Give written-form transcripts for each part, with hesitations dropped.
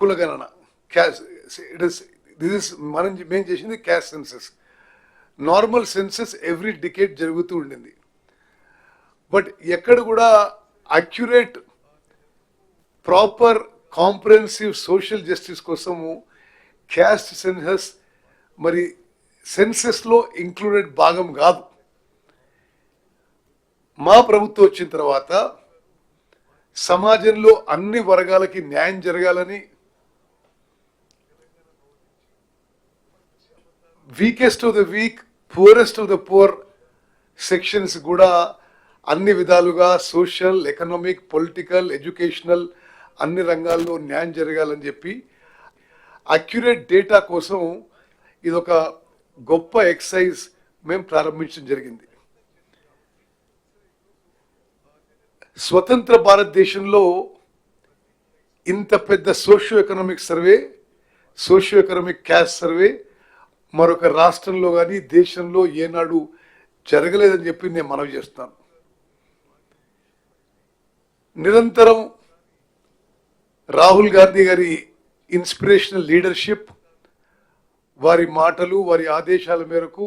కులగణన caste it is this is మేము చేసింది caste census. Normal census every decade జరుగుతూ ఉండింది. బట్ ఎక్కడ కూడా accurate proper comprehensive social justice కోసము క్యాస్ట్ సెన్సస్ మరి సెన్సస్లో ఇంక్లూడెడ్ భాగం కాదు. మా ప్రభుత్వం వచ్చిన తర్వాత సమాజంలో అన్ని వర్గాలకి న్యాయం జరగాలని, weakest of the week, poorest of the poor sections కూడా అన్ని విధాలుగా సోషల్, ఎకనామిక్, పొలిటికల్, ఎడ్యుకేషనల్ అన్ని రంగాల్లో న్యాయం జరగాలని చెప్పి అక్యురేట్ డేటా కోసం ఇదొక గొప్ప ఎక్సర్సైజ్ మేము ప్రారంభించడం జరిగింది. స్వతంత్ర భారతదేశంలో ఇంత పెద్ద socio economic survey, socio economic caste survey మరొక రాష్ట్రంలో కానీ దేశంలో ఏనాడు జరగలేదని చెప్పి నేను మనవి చేస్తాను. నిరంతరం రాహుల్ గాంధీ గారి ఇన్స్పిరేషనల్ లీడర్షిప్, వారి మాటలు, వారి ఆదేశాల మేరకు,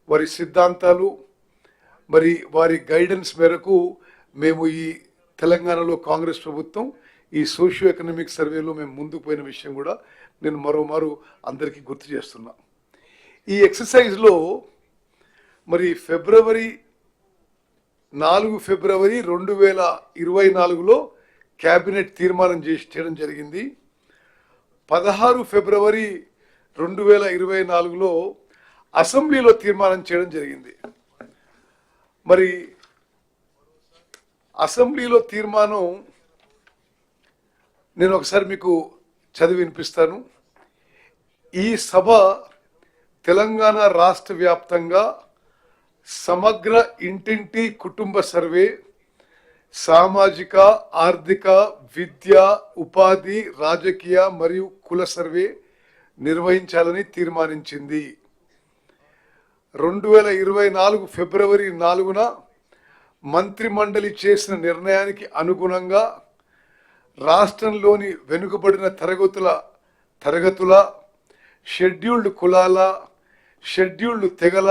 వారి సిద్ధాంతాలు, మరి వారి గైడెన్స్ మేరకు మేము ఈ తెలంగాణలో కాంగ్రెస్ ప్రభుత్వం ఈ సోషియో ఎకనామిక్ సర్వేలో మేము ముందుకు పోయిన విషయం కూడా నేను మరోమారు అందరికీ గుర్తు చేస్తున్నా. ఈ ఎక్సర్సైజ్లో మరి ఫిబ్రవరి 2024లో క్యాబినెట్ తీర్మానం చేయడం జరిగింది. 16 ఫిబ్రవరి 2024లో అసెంబ్లీలో తీర్మానం చేయడం జరిగింది. మరి అసెంబ్లీలో తీర్మానం నేను ఒకసారి మీకు చదివి వినిపిస్తాను. ఈ సభ తెలంగాణ రాష్ట్ర వ్యాప్తంగా సమగ్ర ఇంటింటి కుటుంబ సర్వే, సామాజిక, ఆర్థిక, విద్య, ఉపాధి, రాజకీయ మరియు కుల సర్వే నిర్వహించాలని తీర్మానించింది. 2024 ఫిబ్రవరి 4న మంత్రిమండలి చేసిన నిర్ణయానికి అనుగుణంగా రాష్ట్రంలోని వెనుకబడిన తరగతుల, షెడ్యూల్డ్ కులాల, షెడ్యూల్డ్ తెగల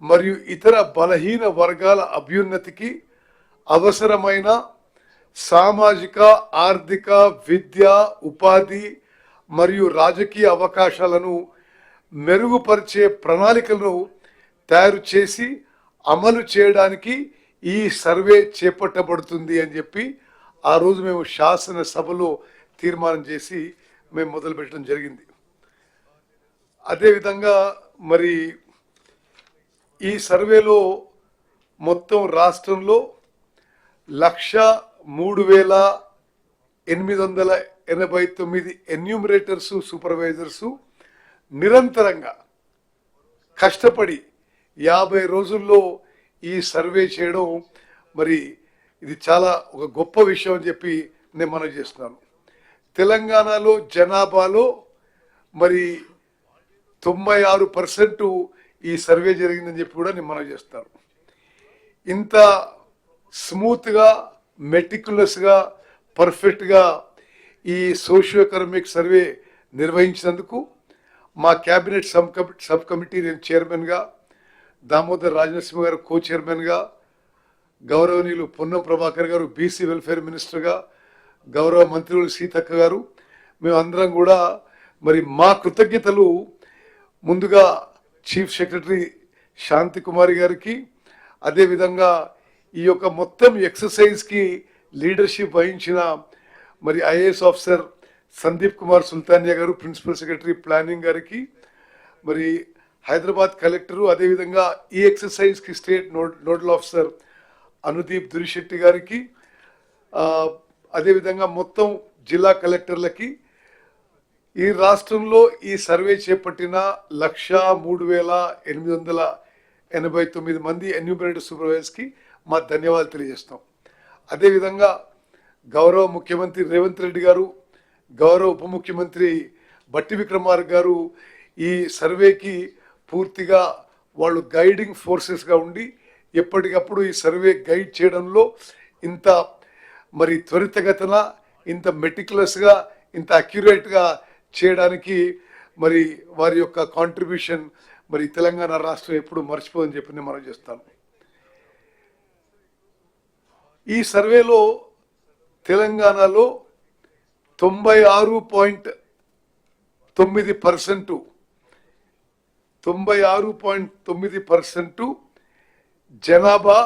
మరియు ఇతర బలహీన వర్గాల అభ్యున్నతికి అవసరమైన సామాజిక, ఆర్థిక, విద్య, ఉపాధి మరియు రాజకీయ అవకాశాలను మెరుగుపరిచే ప్రణాళికలను తయారు చేసి అమలు చేయడానికి ఈ సర్వే చేపట్టబడుతుంది అని చెప్పి ఆ రోజు మేము శాసనసభలో తీర్మానం చేసి మేము మొదలుపెట్టడం జరిగింది. అదేవిధంగా మరి ఈ సర్వేలో మొత్తం రాష్ట్రంలో 1,03,889 ఎన్యూమరేటర్స్, సూపర్వైజర్స్ నిరంతరంగా కష్టపడి 50 రోజుల్లో ఈ సర్వే చేయడం మరి ఇది చాలా ఒక గొప్ప విషయం అని చెప్పి నేను మనవి చేస్తున్నాను. తెలంగాణలో జనాభాలో మరి 96% ఈ సర్వే జరిగిందని చెప్పి కూడా నేను మనవి చేస్తాను. ఇంత స్మూత్గా, మెటిక్యులస్గా, పర్ఫెక్ట్గా ఈ సోషియో ఎకనామిక్ సర్వే నిర్వహించినందుకు మా క్యాబినెట్ సబ్ కమిటీ నేను చైర్మన్గా, దామోదర్ రాజనరసింహ గారు కో చైర్మన్గా, గౌరవనీయులు పొన్నం ప్రభాకర్ గారు బీసీ వెల్ఫేర్ మినిస్టర్గా, గౌరవ మంత్రులు సీతక్క గారు, మేమందరం కూడా మరి మా కృతజ్ఞతలు ముందుగా చీఫ్ సెక్రటరీ శాంతి కుమారి గారికి, అదేవిధంగా ఈ యొక్క మొత్తం ఎక్సర్సైజ్కి లీడర్షిప్ వహించిన మరి ఐఏఎస్ ఆఫీసర్ సందీప్ కుమార్ సుల్తానియా గారు, ప్రిన్సిపల్ సెక్రటరీ ప్లానింగ్ గారికి, మరి హైదరాబాద్ కలెక్టరు, అదేవిధంగా ఈ ఎక్సర్సైజ్కి state nodal officer Anudeep Durishetti గారికి, అదేవిధంగా మొత్తం జిల్లా కలెక్టర్లకి, ఈ రాష్ట్రంలో ఈ సర్వే చేపట్టిన 1,03,889 మంది ఎన్యూమరేటర్ సూపర్వైజర్స్కి మా ధన్యవాదాలు తెలియజేస్తాం. అదేవిధంగా గౌరవ ముఖ్యమంత్రి రేవంత్ రెడ్డి గారు, గౌరవ ఉప ముఖ్యమంత్రి బట్టి విక్రమార్క గారు ఈ సర్వేకి పూర్తిగా వాళ్ళు గైడింగ్ ఫోర్సెస్గా ఉండి ఎప్పటికప్పుడు ఈ సర్వే గైడ్ చేయడంలో ఇంత మరి త్వరితగతన, ఇంత మెటిక్యులస్గా, ఇంత అక్యురేట్గా చేయడానికి మరి వారి యొక్క కాంట్రిబ్యూషన్ మరి తెలంగాణ రాష్ట్రం ఎప్పుడు మర్చిపోదని చెప్పి నేను మనం చేస్తాను. ఈ సర్వేలో తెలంగాణలో 96.9% జనాభా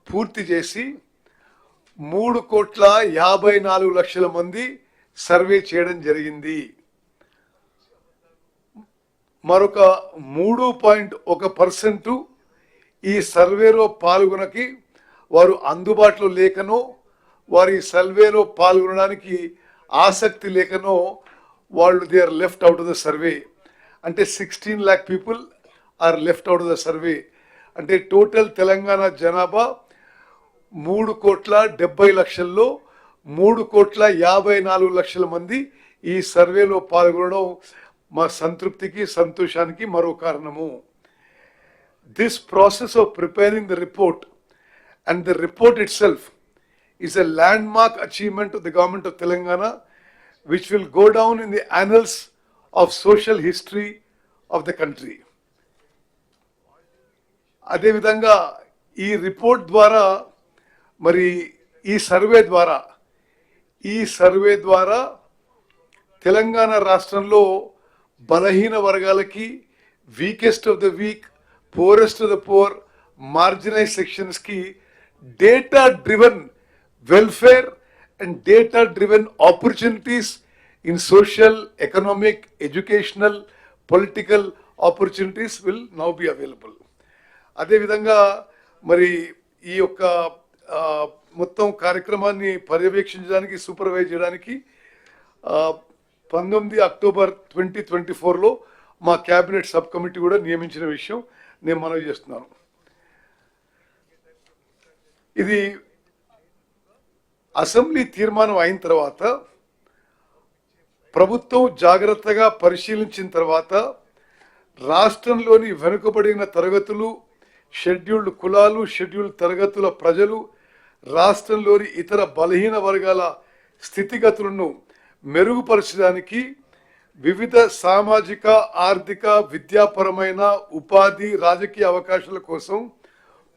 పూర్తి చేసి 3,54,00,000 మంది సర్వే చేయడం జరిగింది. మరొక 3.1% ఈ సర్వేలో పాల్గొనకి వారు అందుబాటులో లేకనో వారి సర్వేలో పాల్గొనడానికి ఆసక్తి లేకనో వాళ్ళు they are left out of the survey. అంటే 16 lakh people are left out of the survey. అంటే టోటల్ తెలంగాణ జనాభా 3,70,00,000లో 3,54,00,000 మంది ఈ సర్వేలో పాల్గొనడం మా సంతృప్తికి సంతోషానికి మరో కారణము. This process of preparing the report and the report itself is a landmark achievement of the government of Telangana, which will go down in the annals of social history of the country. అదే విధంగా ఈ report ద్వారా మరి ఈ survey ద్వారా తెలంగాణ రాష్ట్రంలో బలహీన వర్గాలకి, weakest of the week, poorest of the poor, marginalized sections की data driven welfare and data driven opportunities in social, economic, educational, political opportunities will now be available. అదే విధంగా మరి ఈ యొక్క మొత్తం కార్యక్రమాన్ని పర్యవేక్షించడానికి, సూపర్వైజ్ చేయడానికి 19 అక్టోబర్ 2024లో మా క్యాబినెట్ సబ్ కమిటీ కూడా నియమించిన విషయం నేను మనవి చేస్తున్నాను. ఇది అసెంబ్లీ తీర్మానం అయిన తర్వాత ప్రభుత్వం జాగ్రత్తగా పరిశీలించిన తర్వాత రాష్ట్రంలోని వెనుకబడిన తరగతులు, షెడ్యూల్డ్ కులాలు, షెడ్యూల్డ్ తరగతుల ప్రజలు, రాష్ట్రంలోని ఇతర బలహీన వర్గాల స్థితిగతులను మెరుగుపరచడానికి వివిధ సామాజిక, ఆర్థిక, విద్యాపరమైన, ఉపాధి, రాజకీయ అవకాశాల కోసం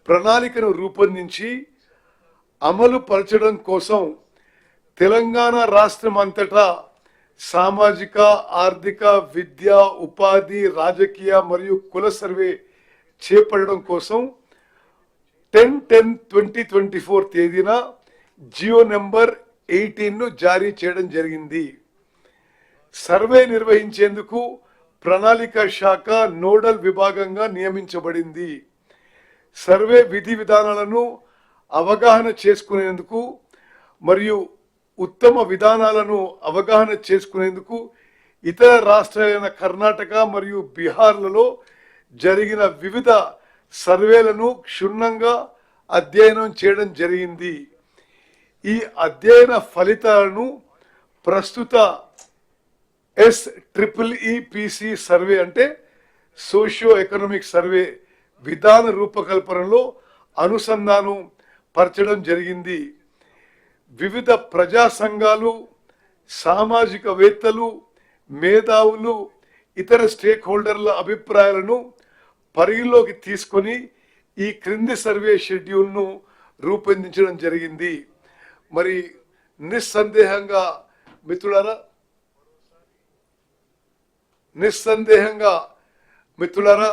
ప్రణాళికను రూపొందించి అమలు పరచడం కోసం తెలంగాణ రాష్ట్రం అంతటా సామాజిక, ఆర్థిక, విద్య, ఉపాధి, రాజకీయ మరియు కుల సర్వే చేపట్టడం కోసం 10/10/2024 తేదీన జియో నెంబర్ 18ను జారీ చేయడం జరిగింది. సర్వే నిర్వహించేందుకు ప్రణాళిక శాఖ నోడల్ విభాగంగా నియమించబడింది. సర్వే విధి విధానాలను అవగాహన చేసుకునేందుకు మరియు ఉత్తమ విధానాలను అవగాహన చేసుకునేందుకు ఇతర రాష్ట్రాలైన కర్ణాటక మరియు బీహార్లలో జరిగిన వివిధ సర్వేలను క్షుణ్ణంగా అధ్యయనం చేయడం జరిగింది. ఈ అధ్యయన ఫలితాలను ప్రస్తుత SEEPC సర్వే అంటే సోషియో ఎకనామిక్ సర్వే విధాన రూపకల్పనలో అనుసంధానం పరచడం జరిగింది. వివిధ ప్రజా సంఘాలు, సామాజికవేత్తలు, మేధావులు, ఇతర స్టేక్ హోల్డర్ల అభిప్రాయాలను పరిగణలోకి తీసుకొని ఈ క్రింది సర్వే షెడ్యూల్ను రూపొందించడం జరిగింది. మరి నిస్సందేహంగా మిత్రులారా